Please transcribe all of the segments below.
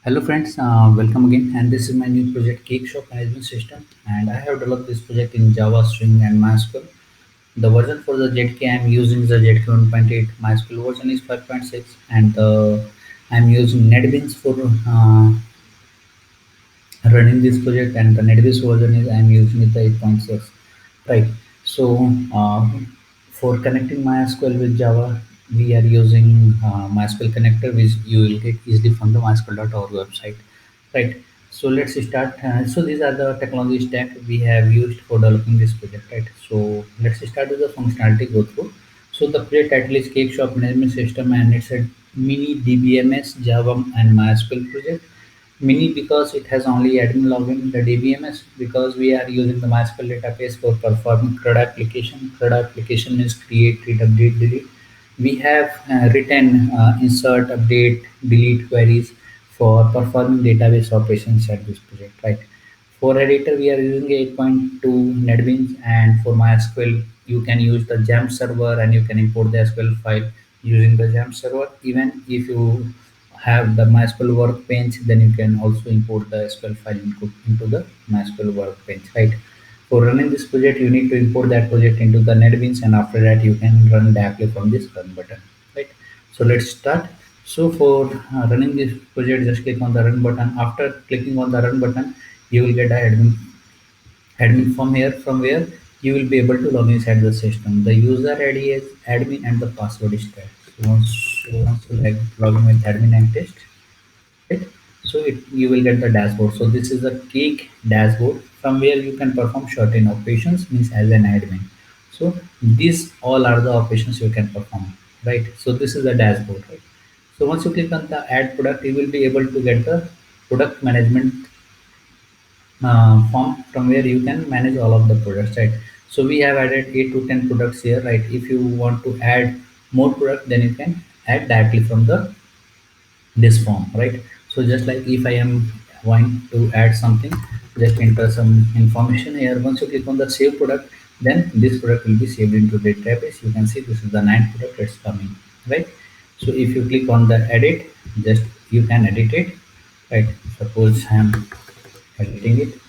Hello friends, welcome again, and this is my new project Cake Shop Management System, and I have developed this project in Java, Swing and MySQL. The version for the ZK I am using is the ZK 1.8, MySQL version is 5.6, and I am using NetBeans for running this project, and the NetBeans version is I am using it the 8.6. Right. So for connecting MySQL with Java, we are using MySQL connector, which you will get easily from the mysql.org website. Right. So let's start. So these are the technology stack we have used for developing this project. Right. So let's start with the functionality go through. So the project title is Cake Shop Management System, and it's a mini DBMS Java and MySQL project. Mini because it has only admin login, the DBMS because we are using the MySQL database for performing CRUD application. CRUD application means create, read, update, delete. We have written insert, update, delete queries for performing database operations at this project, right? For editor, we are using 8.2 NetBeans, and for MySQL, you can use the JAM server and you can import the SQL file using the JAM server. Even if you have the MySQL workbench, then you can also import the SQL file into the MySQL workbench, right? For running this project, you need to import that project into the NetBeans, and after that, you can run directly from this run button, right? So let's start. So for running this project, just click on the run button. After clicking on the run button, you will get a admin form here from where you will be able to log inside the system. The user ID is admin and the password is test. So once you log in with admin and test, right? So you will get the dashboard. So this is a cake dashboard from where you can perform certain operations means as an admin. So these all are the operations you can perform, right? So this is the dashboard, right? So once you click on the add product, you will be able to get the product management form from where you can manage all of the products, right? So we have added 8 to 10 products here, right? If you want to add more product, then you can add directly from the this form, right? So just like if I am going to add something, just enter some information here. Once you click on the save product, then this product will be saved into the database. You can see this is the ninth product that's coming, right? So if you click on the edit, just you can edit it, right? Suppose I am editing it,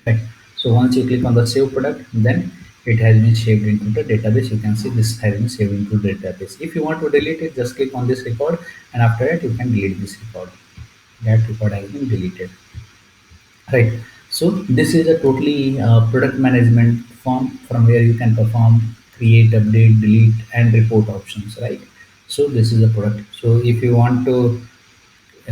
right? So once you click on the save product, then it has been saved into the database. You can see this has been saved into the database. If you want to delete it, just click on this record, and after that you can delete this record. That record has been deleted, right? So this is a totally product management form from where you can perform create, update, delete, and report options, right? So this is a product. So if you want to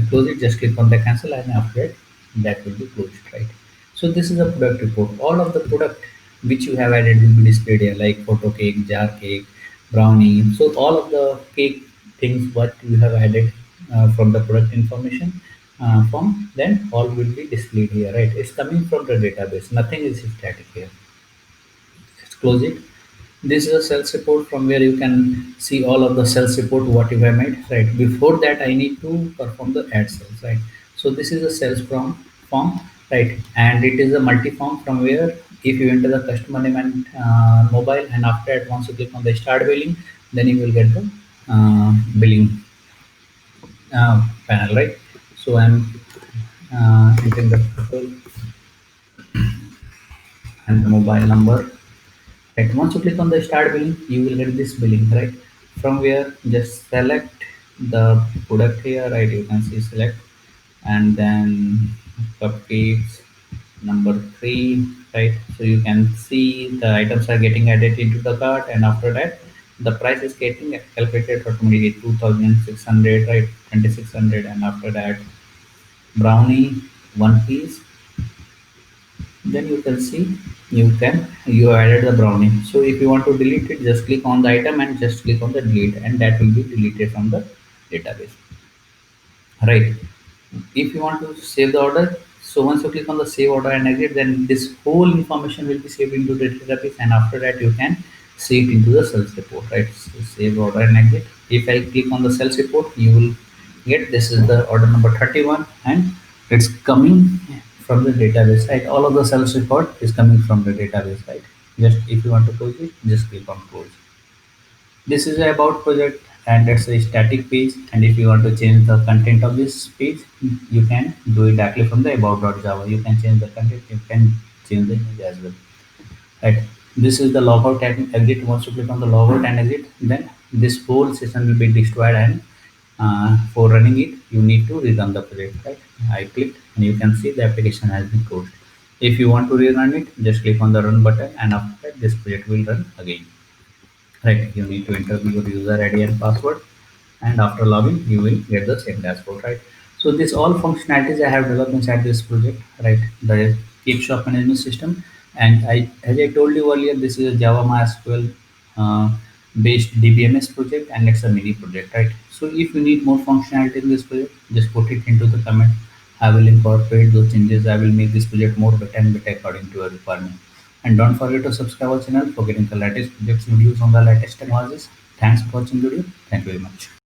close it, just click on the cancel, and after that will be closed, right? So this is a product report. All of the product which you have added will be displayed here, like photo cake, jar cake, brownie. So all of the cake things what you have added from the product information form, then all will be displayed here, right? It's coming from the database, nothing is static here. Just close it. This is a sales report from where you can see all of the sales report what you have made, right? Before that, I need to perform the ad sales, right? So this is a sales form, right? And it is a multi-form from where if you enter the customer name and mobile, and after that, once you click on the start billing, then you will get the billing panel, right? So I'm entering the photo and the mobile number. Right. Once you click on the start billing, you will get this billing, right? From where just select the product here, right? You can see select, and then cupcakes number 3, right? So you can see the items are getting added into the cart, and after that, the price is getting calculated automatically 2,600, right? 2,600, and after that, brownie 1 piece, then you can see you added the brownie. So if you want to delete it, just click on the item and just click on the delete, and that will be deleted from the database, right? If you want to save the order, so once you click on the save order and exit, then this whole information will be saved into the database, and after that you can see it into the sales report, right? So save order and exit. If I click on the sales report, you will get this is the order number 31, and it's coming from the database, right? All of the sales report is coming from the database, right? Just if you want to close it, just click on close. This is about project and that's a static page. And if you want to change the content of this page, you can do it directly from the about.java. You can change the content, you can change the image as well, right? This is the logout and exit. Once you click on the logout and exit, then this whole session will be destroyed, and for running it you need to rerun the project, right? I clicked and you can see the application has been closed. If you want to rerun it, just click on the run button, and after that this project will run again, right? You need to enter your user ID and password, and after login you will get the same dashboard, right? So this all functionalities I have developed inside this project, right? The keep shop management system. And I, as I told you earlier, this is a Java MySQL uh, based DBMS project, and it's a mini project, right? So if you need more functionality in this project, just put it into the comment. I will incorporate those changes. I will make this project more better and better according to your requirement. And don't forget to subscribe our channel for getting the latest projects videos on the latest technologies. Thanks for watching video. Thank you very much.